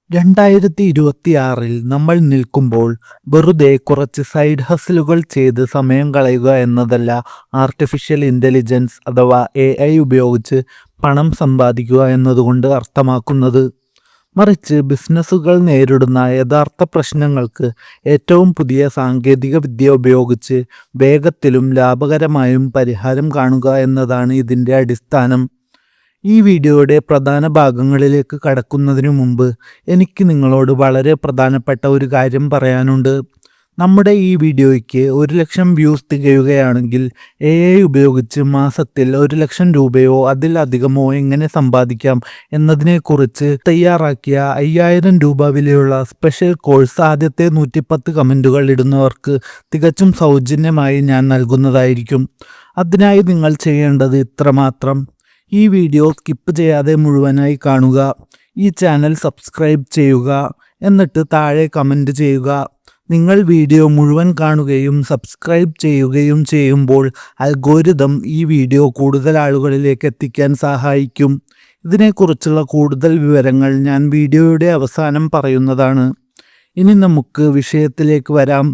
2026 നമ്മൾ നിൽക്കുമ്പോൾ വെറുതെ കുറച്ച് സൈഡ് ഹസലുകൾ ചെയ്ത് സമയം കളയുക എന്നതല്ല ആർട്ടിഫിഷ്യൽ ഇൻ്റലിജൻസ് അഥവാ AI ഉപയോഗിച്ച് പണം സമ്പാദിക്കുക എന്നതുകൊണ്ട് അർത്ഥമാക്കുന്നത്. മറിച്ച് ബിസിനസ്സുകൾ നേരിടുന്ന യഥാർത്ഥ പ്രശ്നങ്ങൾക്ക് ഏറ്റവും പുതിയ സാങ്കേതിക വിദ്യ ഉപയോഗിച്ച് വേഗത്തിലും ലാഭകരമായും പരിഹാരം കാണുക എന്നതാണ് ഇതിൻ്റെ അടിസ്ഥാനം. ഈ വീഡിയോയുടെ പ്രധാന ഭാഗങ്ങളിലേക്ക് കടക്കുന്നതിനു മുമ്പ് എനിക്ക് നിങ്ങളോട് വളരെ പ്രധാനപ്പെട്ട ഒരു കാര്യം പറയാനുണ്ട്. നമ്മുടെ ഈ വീഡിയോയ്ക്ക് 1,00,000 വ്യൂസ് തികയുകയാണെങ്കിൽ AI ഉപയോഗിച്ച് മാസത്തിൽ 1,00,000 രൂപയോ അതിലധികമോ എങ്ങനെ സമ്പാദിക്കാം എന്നതിനെക്കുറിച്ച് തയ്യാറാക്കിയ 5,000 രൂപ വിലയുള്ള സ്പെഷ്യൽ കോഴ്സ് ആദ്യത്തെ 110 കമൻറ്റുകൾ ഇടുന്നവർക്ക് തികച്ചും സൗജന്യമായി ഞാൻ നൽകുന്നതായിരിക്കും. അതിനായി നിങ്ങൾ ചെയ്യേണ്ടത് ഇത്രമാത്രം: ഈ വീഡിയോ സ്കിപ്പ് ചെയ്യാതെ മുഴുവനായി കാണുക, ഈ ചാനൽ സബ്സ്ക്രൈബ് ചെയ്യുക, എന്നിട്ട് താഴെ കമൻറ്റ് ചെയ്യുക. നിങ്ങൾ വീഡിയോ മുഴുവൻ കാണുകയും സബ്സ്ക്രൈബ് ചെയ്യുകയും ചെയ്യുമ്പോൾ അൽഗോരിതം ഈ വീഡിയോ കൂടുതൽ ആളുകളിലേക്ക് എത്തിക്കാൻ സഹായിക്കും. ഇതിനെക്കുറിച്ചുള്ള കൂടുതൽ വിവരങ്ങൾ ഞാൻ വീഡിയോയുടെ അവസാനം പറയുന്നതാണ്. ഇനി നമുക്ക് വിഷയത്തിലേക്ക് വരാം.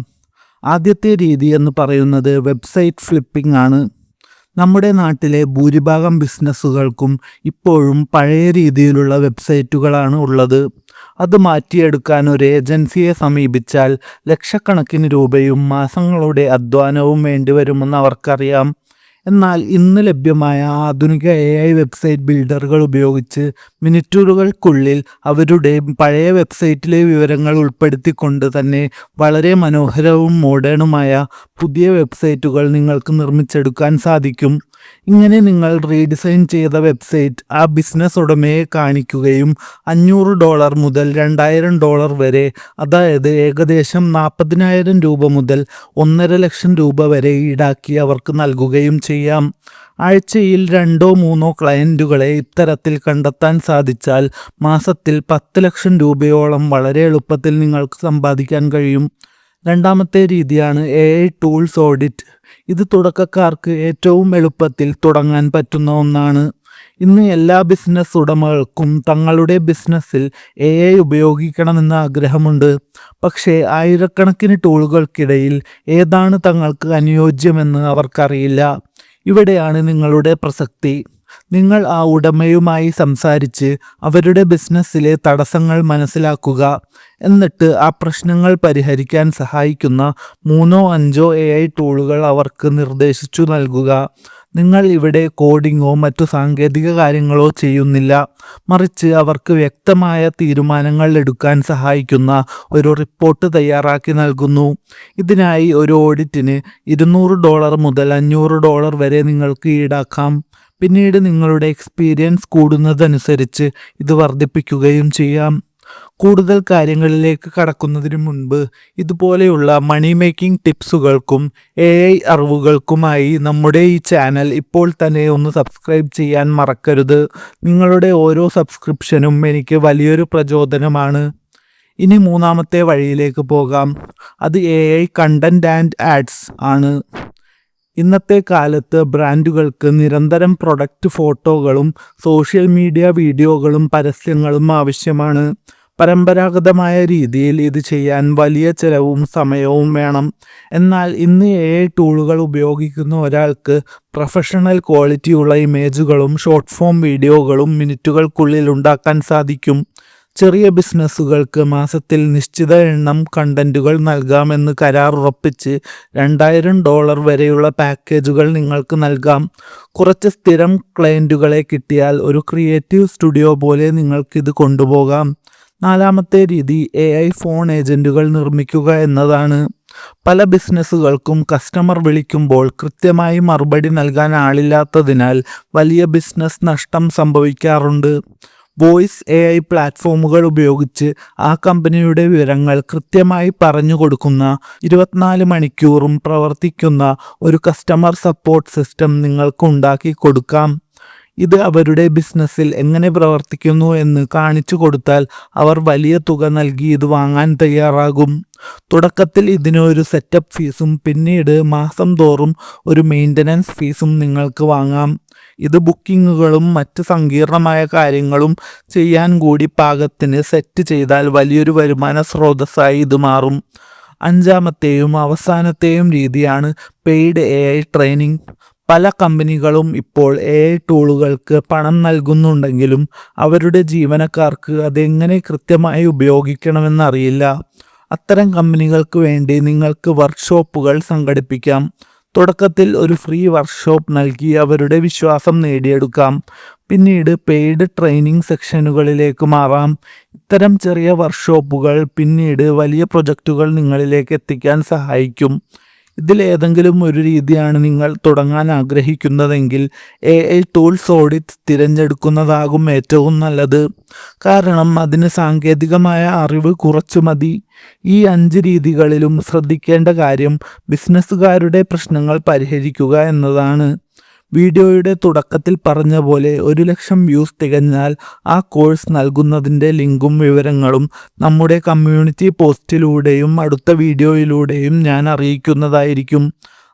ആദ്യത്തെ രീതി എന്ന് പറയുന്നത് വെബ്സൈറ്റ് ഫ്ലിപ്പിംഗ് ആണ്. നമ്മുടെ നാട്ടിലെ ഭൂരിഭാഗം ബിസിനസ്സുകൾക്കും ഇപ്പോഴും പഴയ രീതിയിലുള്ള വെബ്സൈറ്റുകളാണ് ഉള്ളത്. അത് മാറ്റിയെടുക്കാൻ ഒരു ഏജൻസിയെ സമീപിച്ചാൽ ലക്ഷക്കണക്കിന് രൂപയും മാസങ്ങളുടെ അധ്വാനവും വേണ്ടിവരുമെന്ന് അവർക്കറിയാം. എന്നാൽ ഇന്ന് ലഭ്യമായ ആധുനിക AI വെബ്സൈറ്റ് ബിൽഡറുകൾ ഉപയോഗിച്ച് മിനിറ്റുകൾക്കുള്ളിൽ അവരുടെ പഴയ വെബ്സൈറ്റിലെ വിവരങ്ങൾ ഉൾപ്പെടുത്തിക്കൊണ്ട് തന്നെ വളരെ മനോഹരവും മോഡേണുമായ പുതിയ വെബ്സൈറ്റുകൾ നിങ്ങൾക്ക് നിർമ്മിച്ചെടുക്കാൻ സാധിക്കും. ഇങ്ങനെ നിങ്ങൾ റീഡിസൈൻ ചെയ്ത വെബ്സൈറ്റ് ആ ബിസിനസ് ഉടമയെ കാണിക്കുകയും $500 മുതൽ $2,000 വരെ, അതായത് ഏകദേശം 40,000 രൂപ മുതൽ 1,50,000 രൂപ വരെ ഈടാക്കി അവർക്ക് നൽകുകയും ചെയ്യാം. ആഴ്ചയിൽ 2-3 ക്ലയൻറ്റുകളെ ഇത്തരത്തിൽ കണ്ടെത്താൻ സാധിച്ചാൽ മാസത്തിൽ 10,00,000 രൂപയോളം വളരെ എളുപ്പത്തിൽ നിങ്ങൾക്ക് സമ്പാദിക്കാൻ കഴിയും. രണ്ടാമത്തെ രീതിയാണ് AI ടൂൾസ് ഓഡിറ്റ്. ഇത് തുടക്കക്കാർക്ക് ഏറ്റവും എളുപ്പത്തിൽ തുടങ്ങാൻ പറ്റുന്ന ഒന്നാണ്. ഇന്ന് എല്ലാ ബിസിനസ് ഉടമകൾക്കും തങ്ങളുടെ ബിസിനസ്സിൽ AI ഉപയോഗിക്കണമെന്ന ആഗ്രഹമുണ്ട്. പക്ഷേ ആയിരക്കണക്കിന് ടൂളുകൾക്കിടയിൽ ഏതാണ് തങ്ങൾക്ക് അനുയോജ്യമെന്ന് അവർക്കറിയില്ല. ഇവിടെയാണ് നിങ്ങളുടെ പ്രസക്തി. നിങ്ങൾ ആ ഉടമയുമായി സംസാരിച്ച് അവരുടെ ബിസിനസ്സിലെ തടസ്സങ്ങൾ മനസ്സിലാക്കുക. എന്നിട്ട് ആ പ്രശ്നങ്ങൾ പരിഹരിക്കാൻ സഹായിക്കുന്ന 3-5 AI ടൂളുകൾ അവർക്ക് നിർദ്ദേശിച്ചു നൽകുക. നിങ്ങൾ ഇവിടെ കോഡിങ്ങോ മറ്റു സാങ്കേതിക കാര്യങ്ങളോ ചെയ്യുന്നില്ല, മറിച്ച് അവർക്ക് വ്യക്തമായ തീരുമാനങ്ങൾ എടുക്കാൻ സഹായിക്കുന്ന ഒരു റിപ്പോർട്ട് തയ്യാറാക്കി നൽകുന്നു. ഇതിനായി ഒരു ഓഡിറ്റിന് $200 മുതൽ $500 വരെ നിങ്ങൾക്ക് ഈടാക്കാം. പിന്നീട് നിങ്ങളുടെ എക്സ്പീരിയൻസ് കൂടുന്നതനുസരിച്ച് ഇത് വർദ്ധിപ്പിക്കുകയും ചെയ്യാം. കൂടുതൽ കാര്യങ്ങളിലേക്ക് കടക്കുന്നതിന് മുൻപ് ഇതുപോലെയുള്ള മണി മേക്കിംഗ് ടിപ്സുകൾക്കും AI അറിവുകൾക്കുമായി നമ്മുടെ ഈ ചാനൽ ഇപ്പോൾ തന്നെ ഒന്ന് സബ്സ്ക്രൈബ് ചെയ്യാൻ മറക്കരുത്. നിങ്ങളുടെ ഓരോ സബ്സ്ക്രിപ്ഷനും എനിക്ക് വലിയൊരു പ്രചോദനമാണ്. ഇനി മൂന്നാമത്തെ വഴിയിലേക്ക് പോകാം. അത് AI കണ്ടന്റ് ആൻഡ് ആഡ്സ് ആണ്. ഇന്നത്തെ കാലത്ത് ബ്രാൻഡുകൾക്ക് നിരന്തരം പ്രൊഡക്റ്റ് ഫോട്ടോകളും സോഷ്യൽ മീഡിയ വീഡിയോകളും പരസ്യങ്ങളും ആവശ്യമാണ്. പരമ്പരാഗതമായ രീതിയിൽ ഇത് ചെയ്യാൻ വലിയ ചെലവും സമയവും വേണം. എന്നാൽ ഇന്ന് AI ടൂളുകൾ ഉപയോഗിക്കുന്ന ഒരാൾക്ക് പ്രൊഫഷണൽ ക്വാളിറ്റിയുള്ള ഇമേജുകളും ഷോർട്ട് ഫോം വീഡിയോകളും മിനിറ്റുകൾക്കുള്ളിൽ ഉണ്ടാക്കാൻ സാധിക്കും. ചെറിയ ബിസിനസ്സുകൾക്ക് മാസത്തിൽ നിശ്ചിത എണ്ണം കണ്ടന്റുകൾ നൽകാമെന്ന് കരാർ ഉറപ്പിച്ച് $2,000 വരെയുള്ള പാക്കേജുകൾ നിങ്ങൾക്ക് നൽകാം. കുറച്ച് സ്ഥിരം ക്ലയൻറ്റുകളെ കിട്ടിയാൽ ഒരു ക്രിയേറ്റീവ് സ്റ്റുഡിയോ പോലെ നിങ്ങൾക്കിത് കൊണ്ടുപോകാം. നാലാമത്തെ രീതി AI ഫോൺ ഏജൻറ്റുകൾ നിർമ്മിക്കുക എന്നതാണ്. പല ബിസിനസ്സുകൾക്കും കസ്റ്റമർ വിളിക്കുമ്പോൾ കൃത്യമായി മറുപടി നൽകാൻ ആളില്ലാത്തതിനാൽ വലിയ ബിസിനസ് നഷ്ടം സംഭവിക്കാറുണ്ട്. വോയിസ് AI പ്ലാറ്റ്ഫോമുകൾ ഉപയോഗിച്ച് ആ കമ്പനിയുടെ വിവരങ്ങൾ കൃത്യമായി പറഞ്ഞു കൊടുക്കുന്ന 24 മണിക്കൂറും പ്രവർത്തിക്കുന്ന ഒരു കസ്റ്റമർ സപ്പോർട്ട് സിസ്റ്റം നിങ്ങൾക്ക് ഉണ്ടാക്കി കൊടുക്കാം. ഇത് അവരുടെ ബിസിനസ്സിൽ എങ്ങനെ പ്രവർത്തിക്കുന്നു എന്ന് കാണിച്ചു കൊടുത്താൽ അവർ വലിയ തുക നൽകി ഇത് വാങ്ങാൻ തയ്യാറാകും. തുടക്കത്തിൽ ഇതിന് ഒരു സെറ്റപ്പ് ഫീസും പിന്നീട് മാസം തോറും ഒരു മെയിൻ്റനൻസ് ഫീസും നിങ്ങൾക്ക് വാങ്ങാം. ഇത് ബുക്കിങ്ങുകളും മറ്റ് സങ്കീർണമായ കാര്യങ്ങളും ചെയ്യാൻ കൂടി പാകത്തിന് സെറ്റ് ചെയ്താൽ വലിയൊരു വരുമാന സ്രോതസ്സായി ഇത് മാറും. അഞ്ചാമത്തെയും അവസാനത്തെയും രീതിയാണ് പെയ്ഡ് AI ട്രെയിനിങ്. പല കമ്പനികളും ഇപ്പോൾ AI ടൂളുകൾക്ക് പണം നൽകുന്നുണ്ടെങ്കിലും അവരുടെ ജീവനക്കാർക്ക് അതെങ്ങനെ കൃത്യമായി ഉപയോഗിക്കണമെന്നറിയില്ല. അത്തരം കമ്പനികൾക്ക് വേണ്ടി നിങ്ങൾക്ക് വർക്ക്ഷോപ്പുകൾ സംഘടിപ്പിക്കാം. തുടക്കത്തിൽ ഒരു ഫ്രീ വർക്ക്ഷോപ്പ് നൽകി അവരുടെ വിശ്വാസം നേടിയെടുക്കാം. പിന്നീട് പെയ്ഡ് ട്രെയിനിങ് സെക്ഷനുകളിലേക്ക് മാറാം. ഇത്തരം ചെറിയ വർക്ക്ഷോപ്പുകൾ പിന്നീട് വലിയ പ്രൊജക്റ്റുകൾ നിങ്ങളിലേക്ക് എത്തിക്കാൻ സഹായിക്കും. ഇതിലേതെങ്കിലും ഒരു രീതിയാണ് നിങ്ങൾ തുടങ്ങാൻ ആഗ്രഹിക്കുന്നതെങ്കിൽ AI ടൂൾസ് ഓഡിറ്റ് തിരഞ്ഞെടുക്കുന്നതാകും ഏറ്റവും നല്ലത്. കാരണം അതിന് സാങ്കേതികമായ അറിവ് കുറച്ചു മതി. ഈ 5 രീതികളിലും ശ്രദ്ധിക്കേണ്ട കാര്യം ബിസിനസ്സുകാരുടെ പ്രശ്നങ്ങൾ പരിഹരിക്കുക എന്നതാണ്. വീഡിയോയുടെ തുടക്കത്തിൽ പറഞ്ഞ പോലെ 1,00,000 വ്യൂസ് തികഞ്ഞാൽ ആ കോഴ്സ് നൽകുന്നതിൻ്റെ ലിങ്കും വിവരങ്ങളും നമ്മുടെ കമ്മ്യൂണിറ്റി പോസ്റ്റിലൂടെയും അടുത്ത വീഡിയോയിലൂടെയും ഞാൻ അറിയിക്കുന്നതായിരിക്കും.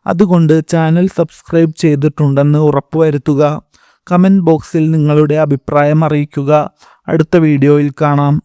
അതുകൊണ്ട് ചാനൽ സബ്സ്ക്രൈബ് ചെയ്തിട്ടുണ്ടെന്ന് ഉറപ്പുവരുത്തുക. കമൻറ്റ് ബോക്സിൽ നിങ്ങളുടെ അഭിപ്രായം അറിയിക്കുക. അടുത്ത വീഡിയോയിൽ കാണാം.